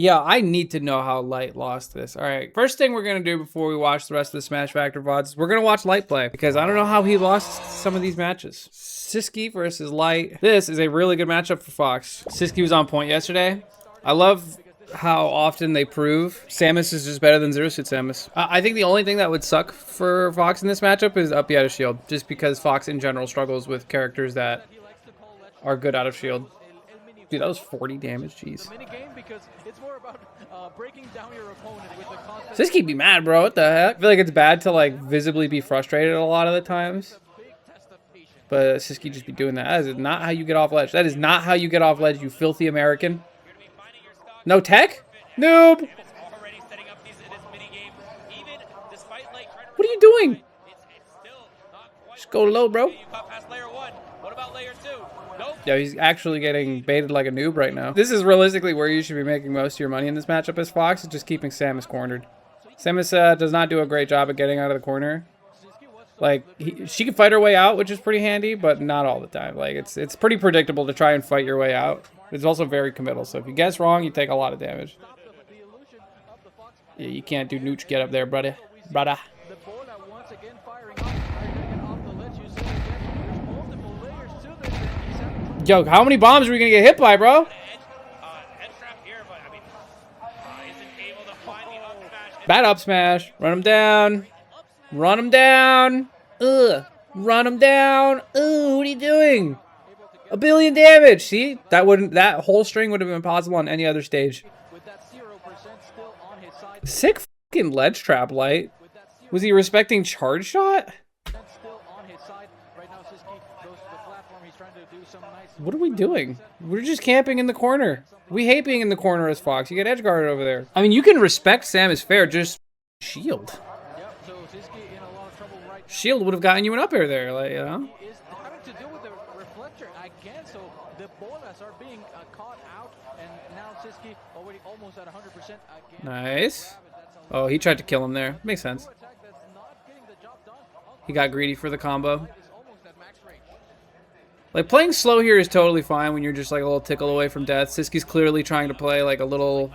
Yeah, I need to know how Light lost this. All right, first thing we're gonna do before we watch the rest of the Smash Factor VODs is we're gonna watch Light play because I don't know how he lost some of these matches. Sisqui versus Light. This is a really good matchup for Fox. Sisqui was on point yesterday. I love how often they prove Samus is just better than Zero Suit Samus. I think the only thing that would suck for Fox in this matchup is up out of shield, just because Fox in general struggles with characters that are good out of shield. Dude, that was 40 damage, jeez. Sisqui be mad, bro, what the heck? I feel like it's bad to like visibly be frustrated a lot of the times. But Sisqui just be doing that. That is not how you get off ledge. That is not how you get off ledge, you filthy American. No tech? Noob! What are you doing? Just go low, bro. Yeah, he's actually getting baited like a noob right now. This is realistically where you should be making most of your money in this matchup as Fox, is just keeping Samus cornered. Samus does not do a great job at getting out of the corner. Like, she can fight her way out, which is pretty handy, but not all the time. Like, it's pretty predictable to try and fight your way out. It's also very committal, so if you guess wrong, you take a lot of damage. Yeah, you can't do nooch get up there, brother. Brother. Yo, how many bombs are we gonna get hit by, bro? Bad up smash. Run him down. Run him down. Ugh. Run him down. Ooh, what are you doing? 1 billion damage. See? That whole string would have been possible on any other stage. Sick fucking ledge trap, Light. Was he respecting charge shot? What are we doing? We're just camping in the corner. We hate being in the corner as Fox. You get edge guarded over there. I mean, you can respect Samus fair, just shield. Shield would have gotten you an up air there, like, you know? Nice. Oh, he tried to kill him there. Makes sense. He got greedy for the combo. Like, playing slow here is totally fine when you're just like a little tickle away from death. Sisqi's clearly trying to play like a little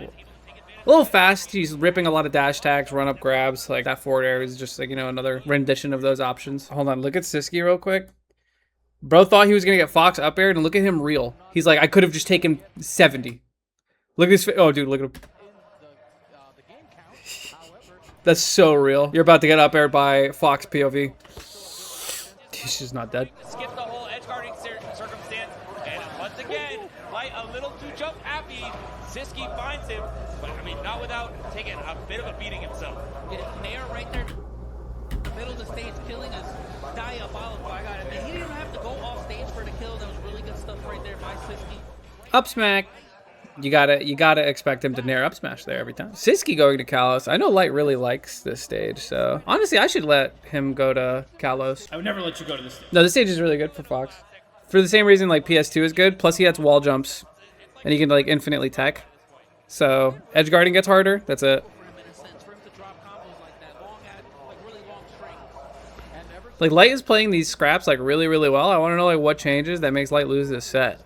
fast. He's ripping a lot of dash attacks, run up grabs. Like, that forward air is just like, you know, another rendition of those options. Hold on, look at Sisqui real quick. Bro thought he was gonna get Fox up aired, and look at him reel. He's like, I could have just taken 70. Look at his face. Oh, dude, look at him. That's so real. You're about to get up aired by Fox POV. He's just not dead. Skip the whole edge guarding circumstance, and once again, Light a little too jump happy. Sisqui finds him, but I mean, not without taking a bit of a beating himself. Nair right there, middle of the stage, killing us. Diabolical. I got it. And he didn't even have to go off stage for the kill. That was really good stuff right there by Sisqui. Up smack. You gotta expect him to nair up smash there every time. Sisqui going to Kalos. I know Light really likes this stage, so honestly, I should let him go to Kalos. I would never let you go to this stage. No, this stage is really good for Fox. For the same reason like PS2 is good, plus he has wall jumps, and he can like infinitely tech. So edge guarding gets harder. That's it. Like, Light is playing these scraps like really, really well. I want to know like what changes that makes Light lose this set.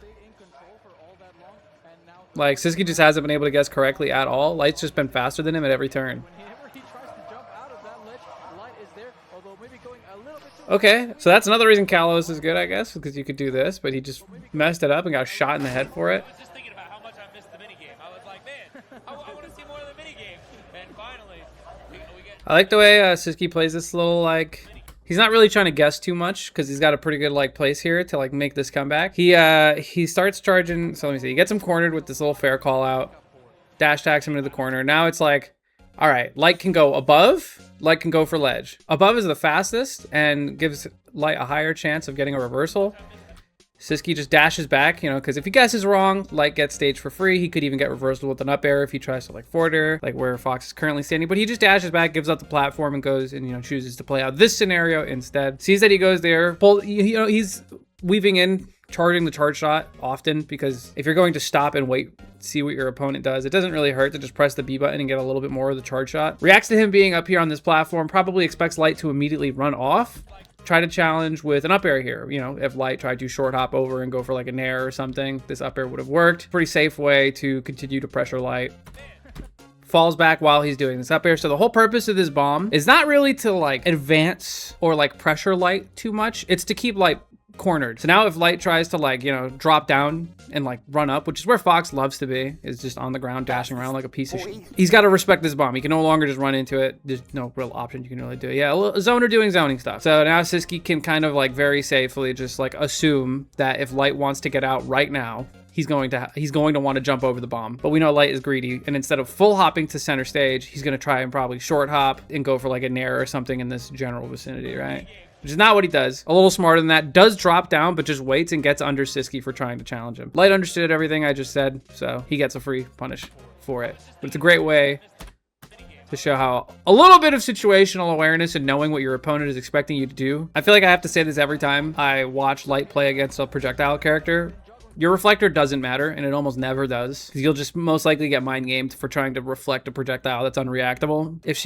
Like, Sisqui just hasn't been able to guess correctly at all. Light's just been faster than him at every turn. Okay, so that's another reason Kalos is good, I guess, because you could do this, but he just messed it up and got shot in the head for it. I was just thinking about how much I missed the minigame. I was like, man, I want to see more of the minigame. And finally, we get... I like the way Sisqui plays this little, like... He's not really trying to guess too much because he's got a pretty good like place here to like make this comeback. He starts charging. So let me see. He gets him cornered with this little fair call out. Dash attacks him into the corner. Now it's like, all right, Light can go above. Light can go for ledge. Above is the fastest and gives Light a higher chance of getting a reversal. Sisqui just dashes back, you know, because if he guesses wrong, Light gets stage for free. He could even get reversal with an up air if he tries to like forward air, like where Fox is currently standing. But he just dashes back, gives up the platform, and goes and, you know, chooses to play out this scenario instead. Sees that he goes there, you know, he's weaving in, charging the charge shot often, because if you're going to stop and wait, see what your opponent does, it doesn't really hurt to just press the B button and get a little bit more of the charge shot. Reacts to him being up here on this platform, probably expects Light to immediately run off. try to challenge with an up air here. You know, if Light tried to short hop over and go for like a nair or something, this up air would have worked. Pretty safe way to continue to pressure Light. Falls back while he's doing this up air. So the whole purpose of this bomb is not really to like advance or like pressure Light too much. It's to keep Light cornered. So now if Light tries to like, you know, drop down and like run up, which is where Fox loves to be, is just on the ground dashing around like a piece of shit. He's got to respect this bomb. He can no longer just run into it. There's no real option you can really do. Yeah, a zoner doing zoning stuff. So now Sisqui can kind of like very safely just like assume that if Light wants to get out right now, he's going to want to jump over the bomb. But we know Light is greedy, and instead of full hopping to center stage, he's going to try and probably short hop and go for like a nair or something in this general vicinity, right? Which is not what he does. A little smarter than that. Does drop down, but just waits and gets under Sisqui for trying to challenge him. Light understood everything I just said, so he gets a free punish for it. But it's a great way to show how a little bit of situational awareness and knowing what your opponent is expecting you to do. I feel like I have to say this every time I watch Light play against a projectile character. Your reflector doesn't matter, and it almost never does. Because you'll just most likely get mind gamed for trying to reflect a projectile that's unreactable. If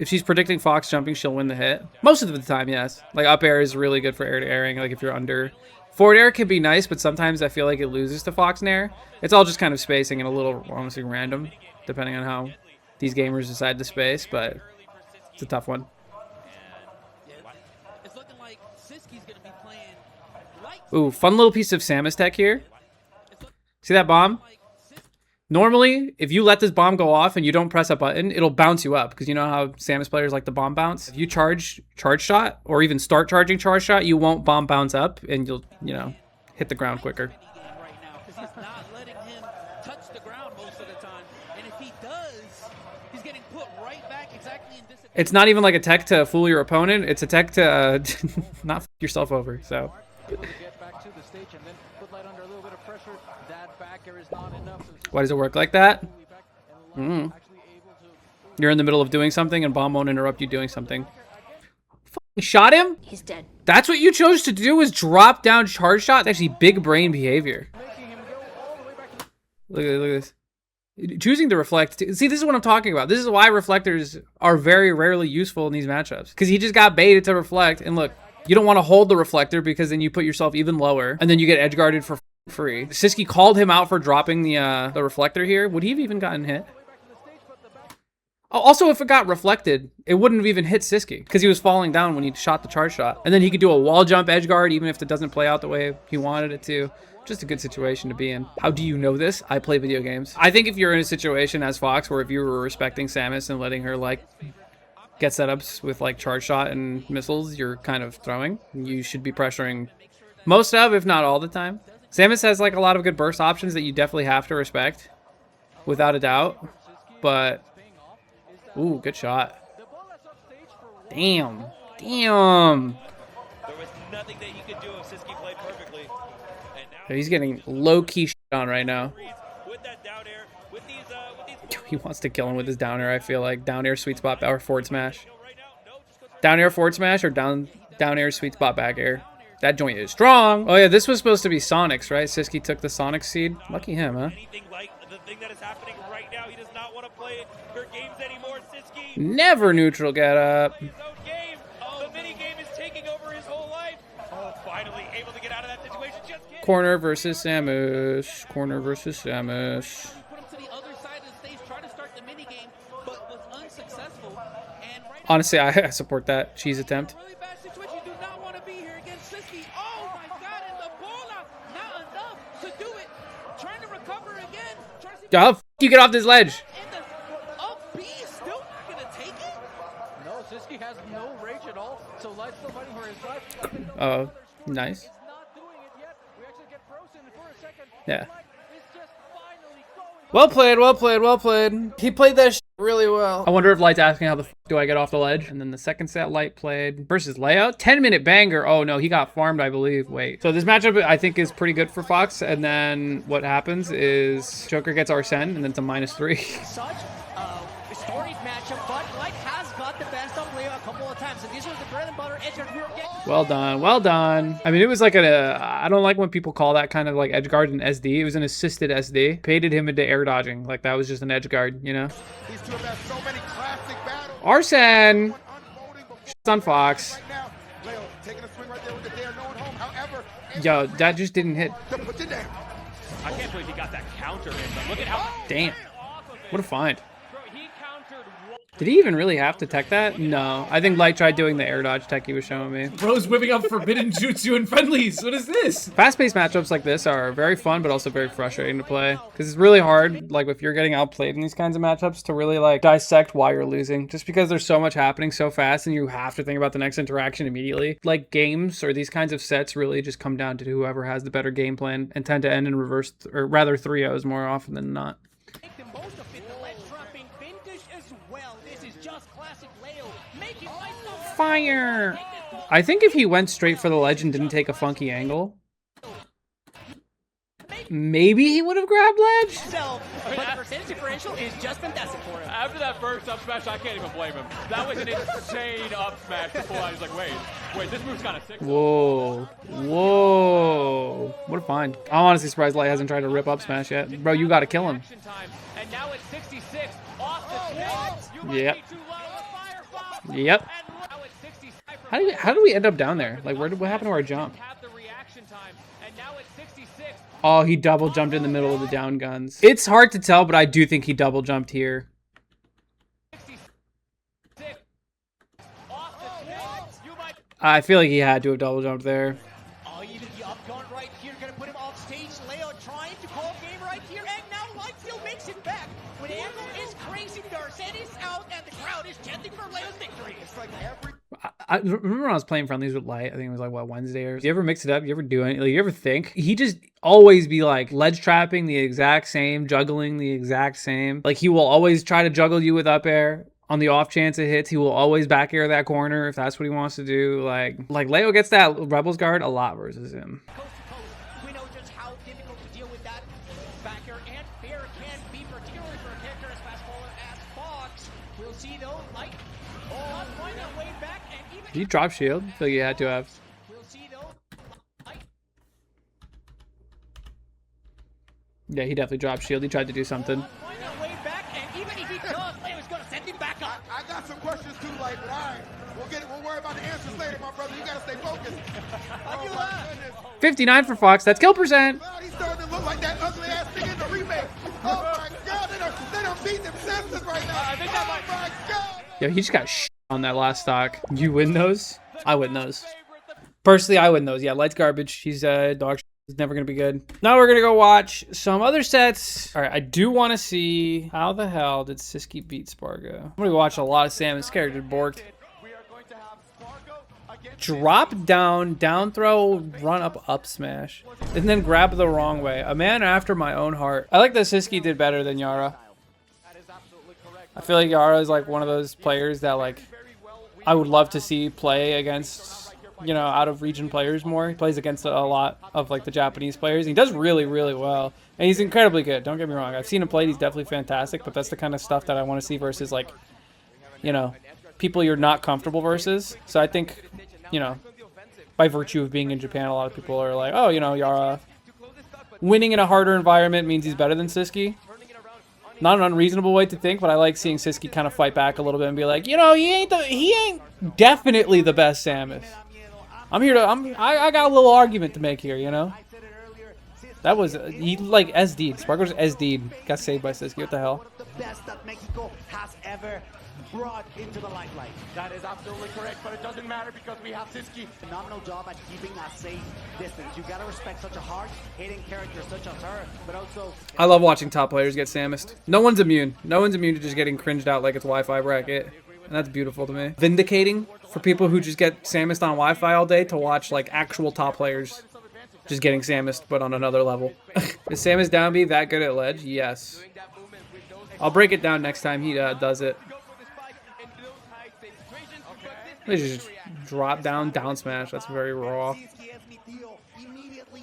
she's predicting Fox jumping, she'll win the hit. Most of the time, yes. Like up air is really good for air to airing. Like if you're under. Forward air can be nice, but sometimes I feel like it loses to Fox Nair. It's all just kind of spacing and a little, honestly, random, depending on how these gamers decide to space, but it's a tough one. It's looking like Sisqi's gonna be playing Light. Ooh, fun little piece of Samus tech here. See that bomb? Normally, if you let this bomb go off and you don't press a button, it'll bounce you up, because you know how Samus players like the bomb bounce. If you charge shot or even start charging charge shot, you won't bomb bounce up and you'll, you know, hit the ground quicker. Right now, because he's not letting him touch the ground most of the time, and if he does, he's getting put right back exactly in disadvantage. It's not even like a tech to fool your opponent. It's a tech to not f yourself over. So. Why does it work like that? You're in the middle of doing something and bomb won't interrupt you doing something. Shot him? He's dead. That's what you chose to do, is drop down charge shot? That's actually big brain behavior. Look at this. Choosing to reflect. See, this is what I'm talking about. This is why reflectors are very rarely useful in these matchups. Because he just got baited to reflect. And look, you don't want to hold the reflector because then you put yourself even lower. And then you get edge guarded for free. Sisqui called him out for dropping the reflector here. Would he have even gotten hit? Oh, also, if it got reflected, it wouldn't have even hit Sisqui because he was falling down when he shot the charge shot. And then he could do a wall jump edge guard even if it doesn't play out the way he wanted it to. Just a good situation to be in. How do you know this? I play video games. I think if you're in a situation as Fox where if you were respecting Samus and letting her like get setups with like charge shot and missiles you're kind of throwing, you should be pressuring most of, if not all the time. Samus has like a lot of good burst options that you definitely have to respect, without a doubt. But, ooh, good shot. Damn. Damn. There was nothing that you could do if Sisqui played perfectly. And now He's getting low-key shit on right now. with that down air, with these He wants to kill him with his down air, I feel like. Down air, sweet spot, or forward smash. Down air, forward smash, or down air, sweet spot, back air. That joint is strong. Oh yeah, this was supposed to be Sonic's, right? Sisqui took the Sonic seed. Lucky him, huh? anything like the thing that is happening right now. He does not want to play your games anymore. Sisqui Never neutral get up. his own game. The mini game is taking over his whole life. Oh, finally able to get out of that situation. Just kidding. Corner versus Samus. Corner versus Samus. Put him to the other side of the stage, try to start the mini game, but was unsuccessful. And right Honestly, I support that cheese attempt. really bad situation. You do not want to be here against Sisqui. Oh my God! And the bola, not enough to do it. Trying to recover again. Trying to see. Oh, you get off this ledge. And the up B is still not gonna take it. No, Sisqui has no rage at all, so Light's still fighting for his life. Oh, nice. He's not doing it yet. We actually get frozen for a second. Yeah. Light is just finally going. Well played, well played, well played. He played that really well. I wonder if Light's asking how the f do I get off the ledge? And then the second set Light played versus layout. 10-minute banger. Oh no, he got farmed, I believe. Wait. So this matchup I think is pretty good for Fox. And then what happens is Joker gets Arsene and then it's a -3. Such a storied matchup, but Light has got the best of Leo a couple of times, and these are the bread and butter edge guard we were getting. Well done, well done. I mean, it was like I don't like when people call that kind of like edge guard an SD. It was an assisted SD. Baited him into air dodging. Like that was just an edge guard, you know? These two have had so many classic battles. Arsene! Unfolding Shit's on Fox. Yo, that just didn't hit. I can't believe he got that counter in, but look at how... Damn. What a find. Bro, he countered... Did he even really have to tech that? No. I think Light tried doing the air dodge tech he was showing me. Bro's whipping up forbidden jutsu and friendlies. What is this? Fast-paced matchups like this are very fun, but also very frustrating to play. Because it's really hard, like, if you're getting outplayed in these kinds of matchups, to really, like, dissect why you're losing. Just because there's so much happening so fast and you have to think about the next interaction immediately. Like, games or these kinds of sets really just come down to whoever has the better game plan and tend to end in reverse, or rather 3-0s more often than not. Make the most of it. The ledge dropping vintage as well. This is just classic Leo. Making myself Fire! I think if he went straight for the ledge and didn't take a funky angle, maybe he would have grabbed ledge? so, but the percentage differential is just fantastic for him. After that first up smash, I can't even blame him. That was an insane up smash to pull out. He's like, wait, this move's kind of sick. Whoa. Whoa. What a find. I'm honestly surprised Light hasn't tried to rip up smash yet. Bro, you gotta kill him. Action time, and now it's 66 off the tip. You might Yep. be too low. Firebomb. Yep. And now it's 66. How did we end up down there? Like, what happened to our jump? Have the reaction time, and now it's 66. Oh, he double jumped in the middle of the down guns. It's hard to tell, but I do think he double jumped here. 66 off the tip. You might... I feel like he had to have double jumped there. Oh, even the up gun right here, gonna put him off stage. Leo trying to call game right here, and now Lightfield makes it back. When Angle is crazy, Darset is out, and the crowd is chanting for Leo's victory. It's like every... I remember when I was playing friendlies with Light, I think it was like, what, Wednesday or... You ever mix it up? You ever do anything? Like, you ever think? He just always be like ledge trapping the exact same, juggling the exact same. Like, he will always try to juggle you with up air. On the off chance it hits, he will always back air that corner if that's what he wants to do. Like Leo gets that Rebels guard a lot versus him. Coast to coast, we know just how difficult to deal with that. Backer and fair can be, particularly for a character as fast faller as Fox. We'll see though, Light. Oh, find that way back, and even... Did he drop shield? I feel like he had to have. We'll see though. Light. Yeah, he definitely dropped shield. He tried to do something. Find that way back, and even if he does, Leo's gonna send him back up. I got some questions too, like, but all right. We'll worry about the answers later, my brother. You gotta stay focused. Oh my goodness. 59 for Fox. That's kill percent. Wow, he's starting to look like that ugly ass thing in the remake. Oh my god, they don't beat them senses right now. I think that Oh my god. Yo, he just got on that last stock. You win those? I win those. Personally, I win those. Yeah, Light's garbage. He's dog shit. He's never going to be good. Now we're going to go watch some other sets. All right, I do want to see how the hell did Sisqui beat Spargo. I'm going to watch a lot of Samus character borked. Drop down, down throw, run up smash, and then grab the wrong way. A man after my own heart. I like that Sisqui did better than Yara. I feel like Yara is like one of those players that like I would love to see play against, you know, out of region players more. He plays against a lot of like the Japanese players. He does really, really well. And he's incredibly good. Don't get me wrong. I've seen him play. He's definitely fantastic, but that's the kind of stuff that I want to see versus like, you know, people you're not comfortable versus. So I think, you know, by virtue of being in Japan, a lot of people are like, oh, you know, Yara winning in a harder environment means he's better than Sisqui. Not an unreasonable way to think, but I like seeing Sisqui kind of fight back a little bit and be like, you know, he ain't definitely the best Samus. I got a little argument to make here, you know. That was he like SD'd. Spargo's SD'd. Got saved by Sisqui. What the hell? The best that Mexico has ever brought into the limelight. That is absolutely correct, but it doesn't matter because we have Sisqui. Phenomenal job at keeping a safe distance. You gotta respect such a hard-hitting character such as her, but also... I love watching top players get Samused. No one's immune. No one's immune to just getting cringed out like it's Wi-Fi bracket. And that's beautiful to me. Vindicating for people who just get Samused on Wi-Fi all day to watch like actual top players just getting Samused, but on another level. Is Samus down B that good at ledge? Yes. I'll break it down next time he does it. They just drop down, down smash. That's very raw.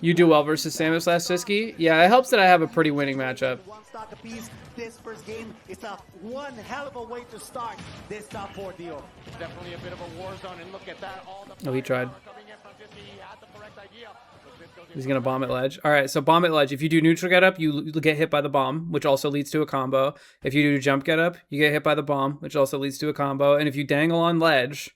You do well versus Samus last Sisqui? Yeah, it helps that I have a pretty winning matchup. One stock apiece. This first game is a one hell of a way to start this top 4 deal. Definitely a bit of a war zone, and look at that. All the Oh, he tried. coming in from Sisqui. He had the correct idea. He's going to bomb at ledge. All right, so bomb at ledge. If you do neutral get up, you get hit by the bomb, which also leads to a combo. If you do jump get up, you get hit by the bomb, which also leads to a combo. And if you dangle on ledge,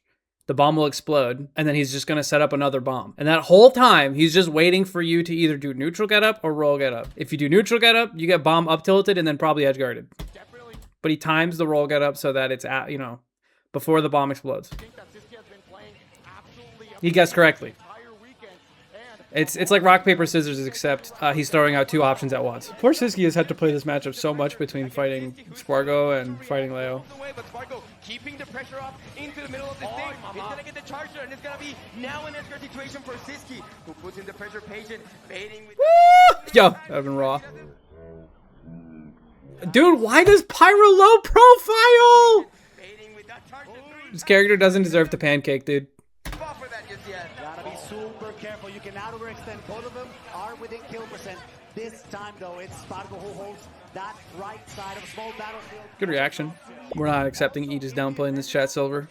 the bomb will explode, and then he's just going to set up another bomb. And that whole time, he's just waiting for you to either do neutral get up or roll get up. If you do neutral get up, you get bomb up tilted and then probably edge guarded. But he times the roll get up so that it's at, you know, before the bomb explodes. He guessed correctly. It's like rock, paper, scissors, except he's throwing out two options at once. Poor Sisqui has had to play this matchup so much between fighting Spargo and fighting Leo. But Spargo keeping the pressure up into the middle of the stage. He's gonna get the charger, and it's gonna be now an escort situation for Sisqui, who puts in the pressure patient, baiting with. Woo! Yo, that'd been raw. Dude, why does Pyro low profile? This character doesn't deserve the pancake, dude. Gotta be super careful. You cannot overextend. Both of them are within kill percent. This time, though, it's Spargo who holds that right side of a small battlefield. Good reaction. We're not accepting Aegis downplay in this chat, Silver.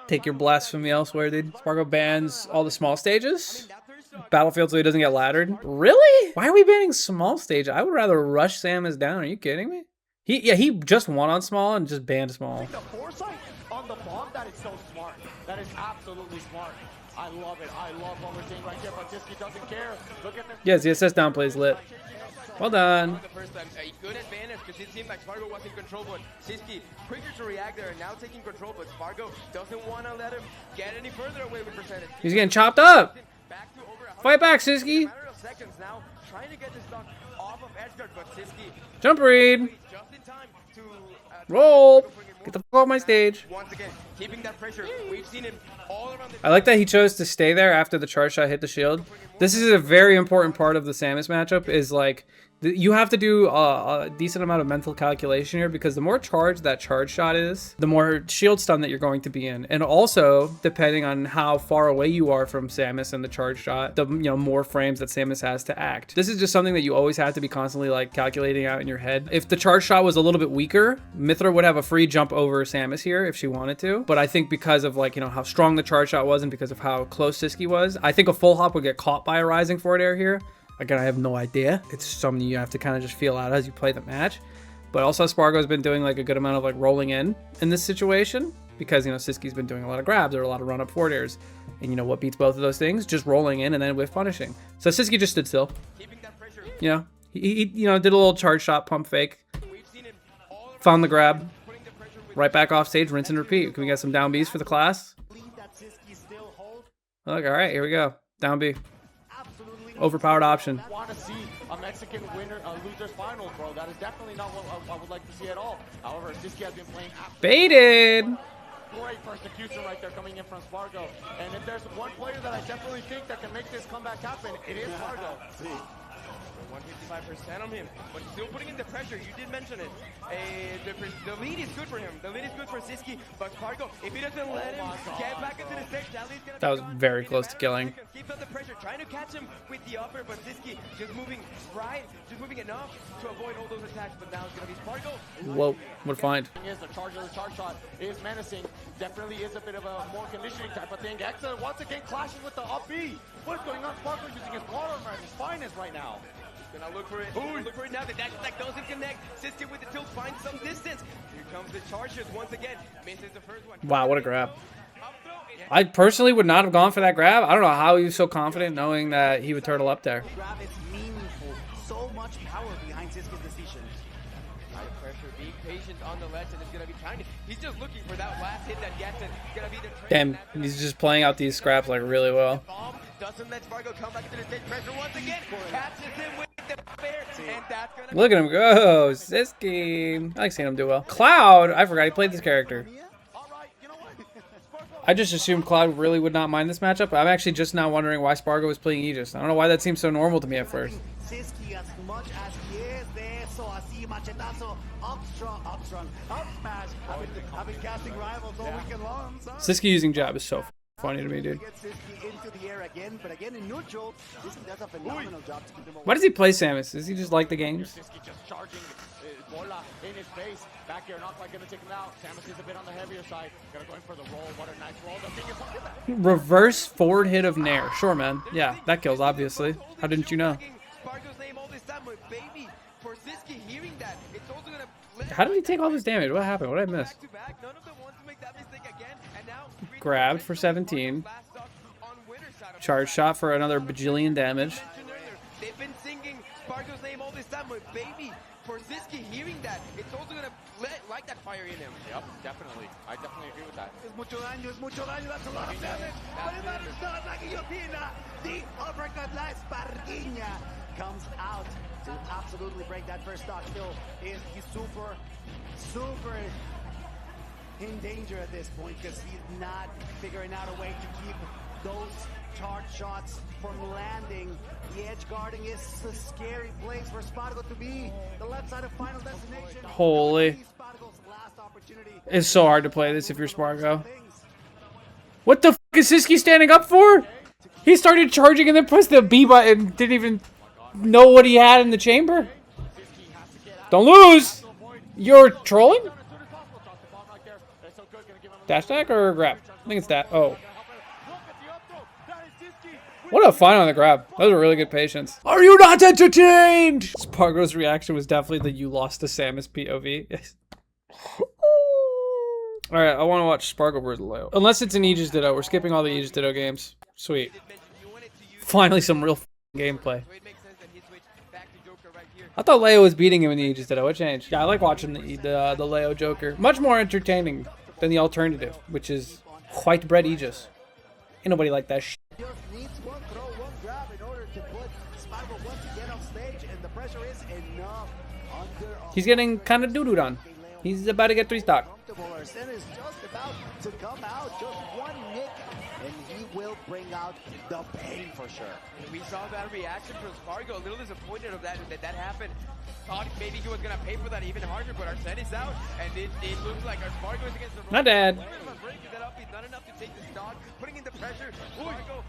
Take your blasphemy elsewhere, dude. Spargo bans all the small stages. Battlefield so he doesn't get laddered. Really? Why are we banning small stage? I would rather rush Samus down. Are you kidding me? He just won on small and just banned small. The foresight on the bomb, that is so smart. That is absolutely smart. I love it. I love what we're seeing right here, but Sisqui doesn't care. Look at this. Yes, the SS downplay is lit. Well done. The first time, a good advantage because it seemed like Spargo was in control, but Sisqui quicker to react there and now taking control, but Spargo doesn't want to let him get any further away with percentage. He's getting chopped up. Back to over Fight back, Sisqui. matter of seconds now, trying to get this stock off of Edgeguard, but Sisqui Jump read. just in time to Roll. Get the f off my stage. once again keeping that pressure. We've seen him all around the I like that he chose to stay there after the charge shot hit the shield. This is a very important part of the Samus matchup, is like, you have to do a decent amount of mental calculation here, because the more charged that charge shot is, the more shield stun that you're going to be in. And also, depending on how far away you are from Samus and the charge shot, the more frames that Samus has to act. This is just something that you always have to be constantly like calculating out in your head. If the charge shot was a little bit weaker, Mithra would have a free jump over Samus here if she wanted to. But I think because of like, how strong the charge shot was and because of how close Sisqui was, I think a full hop would get caught by a rising forward air here. Again, I have no idea. It's something you have to kind of just feel out as you play the match. But also Spargo's been doing like a good amount of like rolling in this situation, because Sisqi's been doing a lot of grabs or a lot of run up forward airs. And what beats both of those things? Just rolling in and then whiff punishing. So Sisqui just stood still. He did a little charge shot pump fake. Found the grab. Right back off stage, rinse and repeat. Can we get some down Bs for the class? Look, all right, here we go. Down B. Overpowered option. Want to see a Mexican winner, loser's finals, bro. That is definitely not what I would like to see at all. However, Sisqui has been playing Baited. great persecution right there coming in from Spargo. And if there's one player that I definitely think that can make this comeback happen, it is Spargo. 155% on him, but still putting in the pressure. You did mention it. The lead is good for him. The lead is good for Sisqui, but Spargo, if he doesn't let him get back into the stage, that lead's gonna That was very close to killing. Keeps up the pressure, trying to catch him with the upper, but Sisqui just moving right, just moving enough to avoid all those attacks. But now it's gonna be Spargo. Whoa, what a find. The charge shot is menacing. Definitely is a bit of a more conditioning type of thing. Exa once again clashes with the up B. What is going on? Spargo using his water armor and his finest right now. Gonna look for it. Look for it now. The dash attack doesn't connect. Sisqui with the tilt finds some distance. Here comes the charges once again. Misses the first one. Wow, what a grab. I personally would not have gone for that grab. I don't know how he was so confident knowing that he would turtle up there. Grab is meaningful. So much power behind Sisqi's decision. High pressure, being patient on the ledge, and it's gonna be tiny. He's just looking for that last hit that gets it. It's gonna be the Damn, he's just playing out these scraps like really well. Doesn't let Spargo come back into the stage pressure once again. Catches him with the fair, and that's gonna Look at him go, Sisqui. I like seeing him do well. Cloud, I forgot he played this character. I just assumed Cloud really would not mind this matchup. I'm actually just now wondering why Spargo was playing Aegis. I don't know why that seems so normal to me at first. Sisqui as much as he is there, so así machetazo, up strong, up smash. I've been casting rivals all weekend long. Sisqui using jab is so funny to me, dude. Get Sisqui into the air again, but again in neutral, Sisqui does a phenomenal job to keep him away. Why does he play Samus? Does he just like the games? Sisqui just charging Bola in his face. Back here, not quite going to take him out. Samus is a bit on the heavier side. Gonna go in for the roll. What a nice roll. The biggest one. Look at that. Reverse forward hit of Nair. Sure, man. Yeah, that kills, obviously. How didn't you know? Spargo's name all this time, but baby, for Sisqui hearing that, it's also gonna How did he take all this damage? What happened? What did I miss? back to back. None of them want to make that mistake again, and now Grabbed for 17. Charge shot for another bajillion damage. They've been singing Spargo's name all this time, but baby, for Sisqui hearing that, it's also gonna light that fire in him. Yep, definitely. I definitely agree with that. Es mucho daño, that's a lot of damage. But it matters not, la guillotina. The uppercut la Sparguinha comes out to absolutely break that first stock kill. He's super in danger at this point because he's not figuring out a way to keep those charge shots from landing. The edge guarding is a scary place for Spargo to be. The left side of final destination. Holy. Spargo's last opportunity. It's so hard to play this if you're Spargo. What the f is Sisqui standing up for? He started charging and then pressed the B button. Didn't even know what he had in the chamber. Don't lose. You're trolling? Dash attack or grab? I think it's that. Oh. What a fight on the grab. That was a really good patience. Are you not entertained? Spargo's reaction was definitely the you lost to Samus POV. Alright, I want to watch Spargo vs. Leo. Unless it's an Aegis Ditto. We're skipping all the Aegis Ditto games. Sweet. Finally some real gameplay. I thought Leo was beating him in the Aegis Ditto. What changed? Yeah, I like watching the Leo Joker. Much more entertaining than the alternative, which is white bread Aegis. Ain't nobody like that shit. Just needs one throw, one grab in order to put Spargo once again off stage, and the pressure is enough. He's getting kind of doo-dooed on. He's about to get 3 stock. Arsene is just about to come out, just one nick, and he will bring out the pain for sure. We saw that reaction from Spargo, a little disappointed of that happened. Thought maybe he was gonna pay for that even harder, but Arsene is out, and it looks like our Spargo is against the Not bad. breaking that up, he's not enough to take the stock, putting in the pressure. Spargo,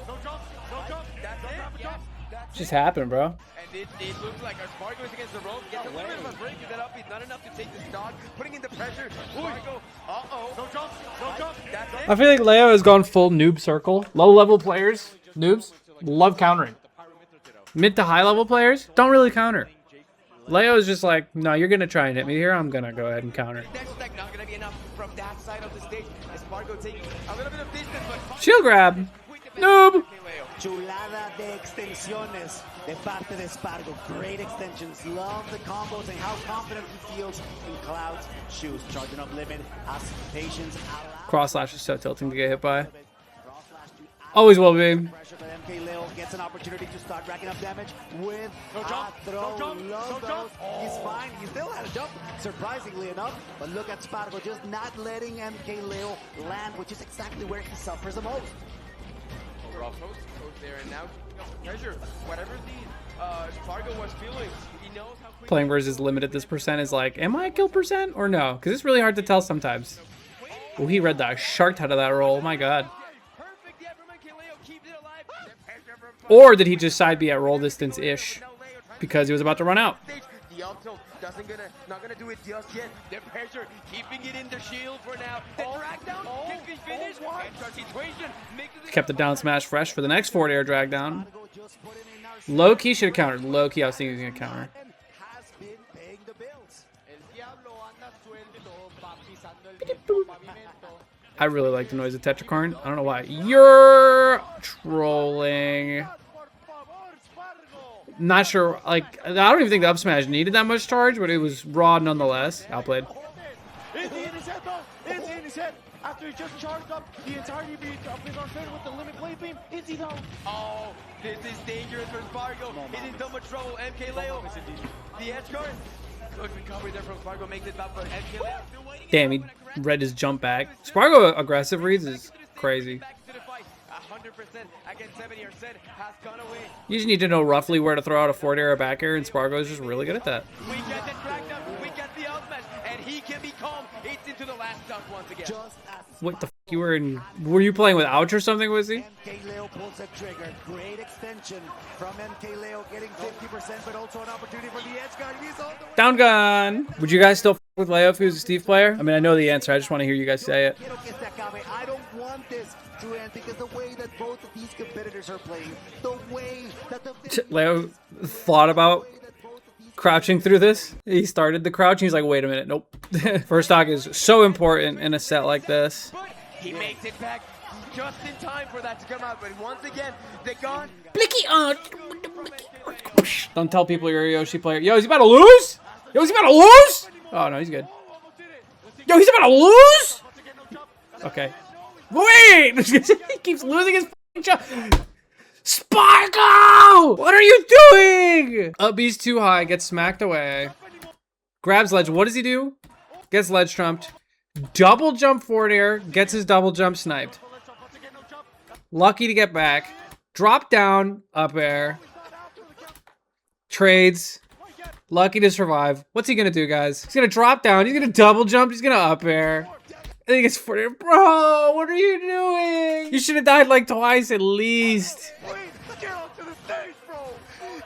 No jump, no jump. that's it. Yes, that's Just it. happened, bro. And it looks like our Spargo is against the rope. Gets a little bit of a break that up. He's not enough to take the stock. Putting in the pressure. Spargo. No jump, no jump. That's it. I feel like Leo has gone full noob circle. Low level players, noobs, love countering. Mid to high level players don't really counter. Leo is just like, no, you're gonna try and hit me here. I'm gonna go ahead and counter. Next attack not gonna be enough from that side of the stage. As Spargo taking a little bit of distance, but Shield grab. Noob. Chulada de extensiones de parte de Spargo. Great extensions. Love the combos and how confident he feels in Cloud's shoes. Charging up limit. Has patience. Cross slash is so tilting to get hit by. Always will be. Pressure, but MkLeo gets an opportunity to start racking up damage with No jump, a throw. no jump, Love no jump. those. He's fine. He still had a jump, surprisingly enough. But look at Spargo just not letting MkLeo land, which is exactly where he suffers the most. Rough host there, and now pressure. Whatever the Spargo was feeling, he knows how quick. Playing versus limited this percent is like, am I a kill percent or no? Because it's really hard to tell sometimes. Oh, he read the shark out of that roll. Oh my god. Perfect, yeah, from MkLeo, keeps it alive. Or did he just side B at roll distance-ish? Because he was about to run out. The up tilt not gonna do it just yet. The pressure, keeping it in the shield for now. The drag down, can be finished. Extra situation, makes it Kept the down smash fresh for the next forward air drag down. Low key should have countered. Low key, I was thinking he was gonna counter. Has been paying the bills. I really like the noise of Tetracorn. I don't know why. You're trolling. Not sure. Like, I don't even think the up smash needed that much charge, but it was raw nonetheless. Outplayed. It's in his head, though. It's in his head. After he just charged up the entirety of his Arsene with the limit blade beam, is he though? Oh, this is dangerous for Spargo. He's in so much trouble. MkLeo, the edge guard. Good recovery there from Spargo, makes it back for MkLeo. Damn, he read his jump back. Spargo aggressive reads is crazy. 100% against 70 Arsene has gone away. You just need to know roughly where to throw out a forward air or back air, and Spargo is just really good at that. We get the track down, we get the outmatch, and he can be calm. It's into the last stock once again. What the f? You were in? Were you playing with Ouch or something? Was he? MkLeo pulls the trigger. Great extension from MkLeo, getting 50%, but also an opportunity for the edge guard. He's all the way. Down gun. Would you guys still f with Leo if he was a Steve player? I mean, I know the answer. I just want to hear you guys say it. I don't want this to end because the way that both of these competitors are playing, the way that the Leo thought about crouching through this. He started the crouch and he's like, wait a minute, nope. First stock is so important in a set like this. But He makes it back just in time for that to come out, but once again, the gun. Blicky on. Don't tell people you're a Yoshi player. Yo, is he about to lose? Yo, is he about to lose? Oh no, he's good. Yo, he's about to lose? Okay. Wait! He keeps losing his f***ing shot. Spargo! What are you doing? Up B's too high, gets smacked away. Grabs ledge. What does he do? Gets ledge trumped. Double jump forward air, gets his double jump sniped. Lucky to get back. Drop down, up air. Trades. Lucky to survive. What's he gonna do, guys? He's gonna drop down, he's gonna double jump, he's gonna up air. I think it's forward air. Bro, what are you doing? You should have died like twice at least. Get onto the stage, bro!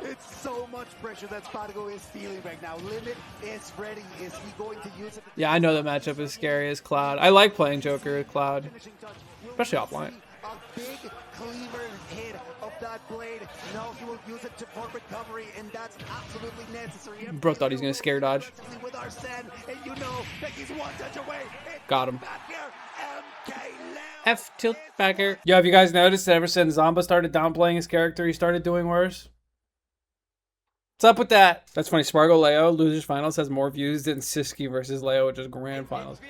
It's so much pressure that Spargo is feeling right now. Limit is ready. Is he going to use it? Yeah, I know the matchup is scary as Cloud. I like playing Joker with Cloud, especially offline. A big cleaver hit of that blade. No, he will use it for recovery, and that's absolutely necessary. Bro thought he was gonna scare dodge. With Arsene, and you know that he's one touch away. Got him. Back here, MkLeo. F tilt backer. Yo, have you guys noticed that ever since Zomba started downplaying his character, he started doing worse? What's up with that? That's funny. Spargo Leo, Losers Finals, has more views than Sisqui versus Leo, which is Grand Finals.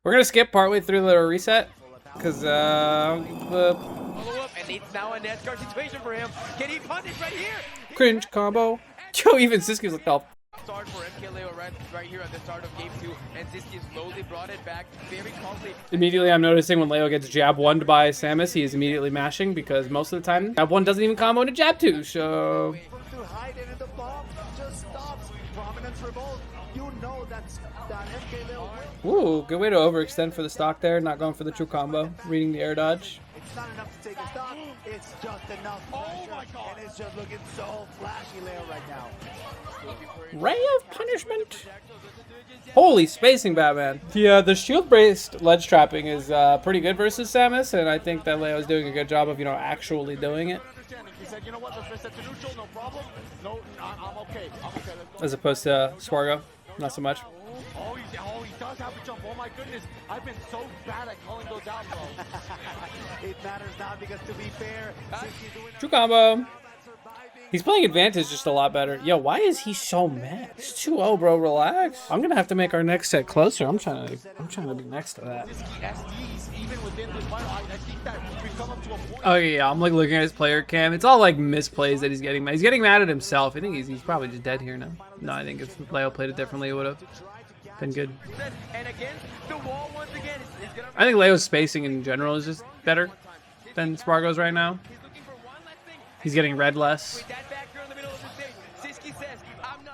We're gonna skip partway through the reset, because Follow up, and it's now a NASCAR situation for him. Can he punish right here? cringe combo. Yo, even Sisqi's like, oh. Start for MkLeo right here at the start of game 2, and Sisqui slowly brought it back very calmly. Immediately, I'm noticing when Leo gets jab 1'd by Samus, he is immediately mashing, because most of the time, jab 1 doesn't even combo into jab 2, so... To hide it in the bomb just stops. Prominence revolt. You know that MkLeo will. Ooh, good way to overextend for the stock there, not going for the true combo, reading the air dodge. It's not enough to take a stock. It's just enough pressure, and it's just looking so flashy, Leo, right now. Ray of punishment. Holy spacing, Batman. Yeah, the shield-based ledge trapping is pretty good versus Samus, and I think that Leo's doing a good job of, you know, actually doing it. He said, you know what, let's reset to neutral, no problem. No, I'm okay. As opposed to Spargo, not so much. Oh, he does have to jump. Oh my goodness. I've been so bad at calling those out, bro. It matters now because, to be fair, True combo. He's playing advantage just a lot better. Yo, why is he so mad? It's 2-0, bro. Relax. I'm gonna have to make our next set closer. I'm trying to be next to that. Even within this final, I think that we've come up to a point. Oh yeah, I'm like looking at his player cam. It's all like misplays that he's getting mad. He's getting mad at himself. I think he's probably just dead here now. No, I think if Leo played it differently, it would have been good. And again, the wall once again is gonna... I think Leo's spacing in general is just better than Spargo's right now. He's getting red less.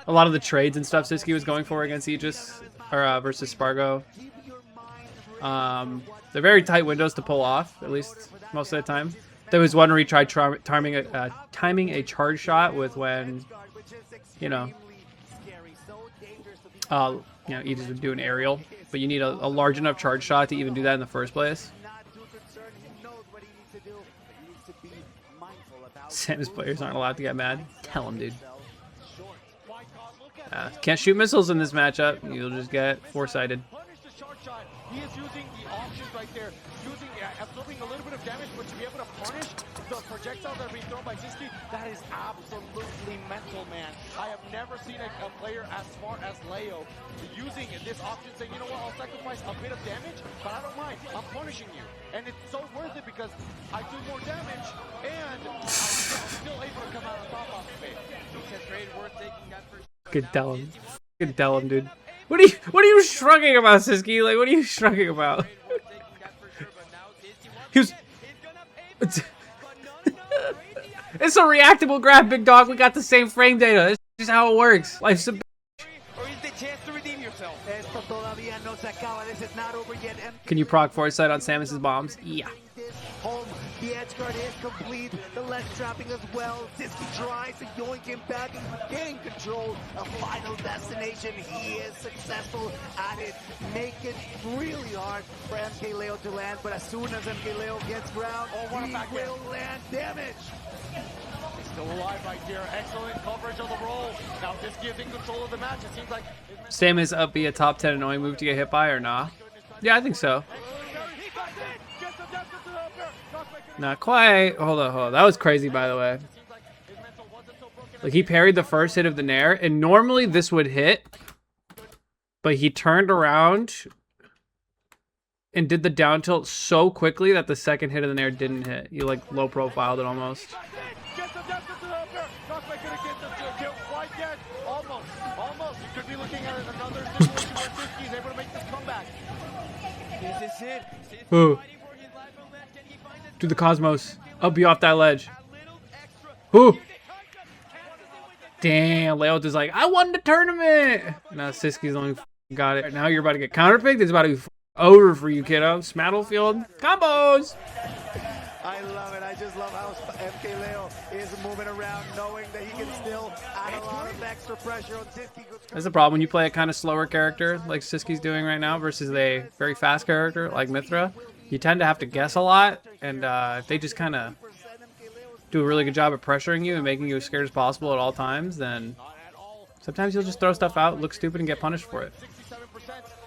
A lot of the trades and stuff Sisqui was going for against Aegis, or versus Spargo. They're very tight windows to pull off, at least most of the time. There was one where he tried timing a charge shot with when, you know, Aegis would do an aerial, but you need a large enough charge shot to even do that in the first place. Samus players aren't allowed to get mad. Tell him, dude. Can't shoot missiles in this matchup. You'll just get foresighted. He is using the options right there, absorbing a little bit of damage, but to be able to punish the projectiles that are being thrown by Sisqui, that is absolutely mental, man. I have never seen a player as smart as Leo using this option, saying, you know what, I'll sacrifice a bit of damage, but I don't mind. I'm punishing you. And it's so worth it because I do more damage, and I'm still able to come out on top of it. Good tell him. Good tell him, dude. What are you shrugging about, Sisqui? Like, what are you shrugging about? He was... It's a reactable grab, big dog. We got the same frame data. This is just how it works. Life's a... Or is the chance to redeem yourself? Can you proc foresight on Samus's bombs? Yeah. Home, the edge guard is complete, the ledge trapping as well. Sisqui tries to yoink him back and gain control. A final destination, he is successful at it. Make it really hard for MkLeo to land, but as soon as MkLeo gets ground, he will land damage. He's still alive right here. Excellent coverage of the roll. Now Sisqui is in control of the match. It seems like... Samus up be a top 10 annoying move to get hit by or nah? Yeah, I think so. Not quite. Hold on. That was crazy, by the way. Like, he parried the first hit of the Nair, and normally this would hit, but he turned around and did the down tilt so quickly that the second hit of the Nair didn't hit. He, like, low profiled it almost. Almost. You could be looking at another situation where Sisqui is able to make this comeback. This is it. Ooh. Do the Cosmos. I'll be off that ledge. Ooh. Damn, Leo is like, I won the tournament. Now Sisqi's only got it. Now you're about to get counterpicked. It's about to be over for you, kiddo. Smattlefield combos. I love it. I just love how MkLeo is moving around, knowing that he can still add a lot of extra pressure on Sisqui. That's the problem when you play a kind of slower character like Sisqi's doing right now versus a very fast character like Mithra. You tend to have to guess a lot, and if they just kind of do a really good job of pressuring you and making you as scared as possible at all times, then sometimes you'll just throw stuff out, look stupid, and get punished for it. 67%.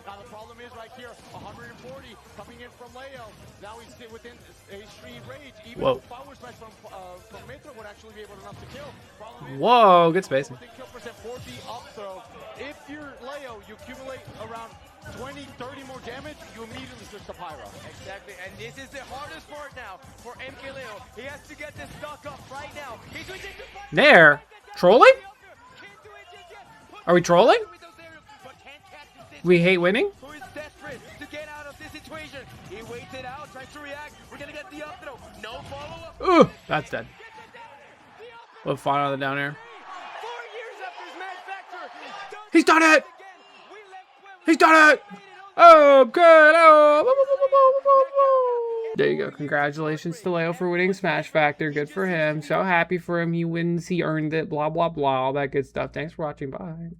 Now the problem is right here, 140 coming in from Leo. Now he's within a street rage. Even Whoa. power smash from Metro would actually be able enough to kill. Whoa, good spacing. Kill percent for the up throw. If you're Leo, you accumulate around 20, 30 more damage, you immediately switch to Pyro. Exactly, and this is the hardest part now for MkLeo. He has to get this stock up right now. He's switching to Pyro. There. Trolling? Are we trolling? We hate winning? Who is desperate to get out of this situation. He waits it out, tries to react. We're gonna get the up throw. No follow-up. Ooh, that's dead. We'll find on the down air. 4 years after his manufacturer. He's done it! He's done it! Oh, good! Oh. There you go. Congratulations to Leo for winning Smash Factor. Good for him. So happy for him. He wins. He earned it. Blah, blah, blah. All that good stuff. Thanks for watching. Bye.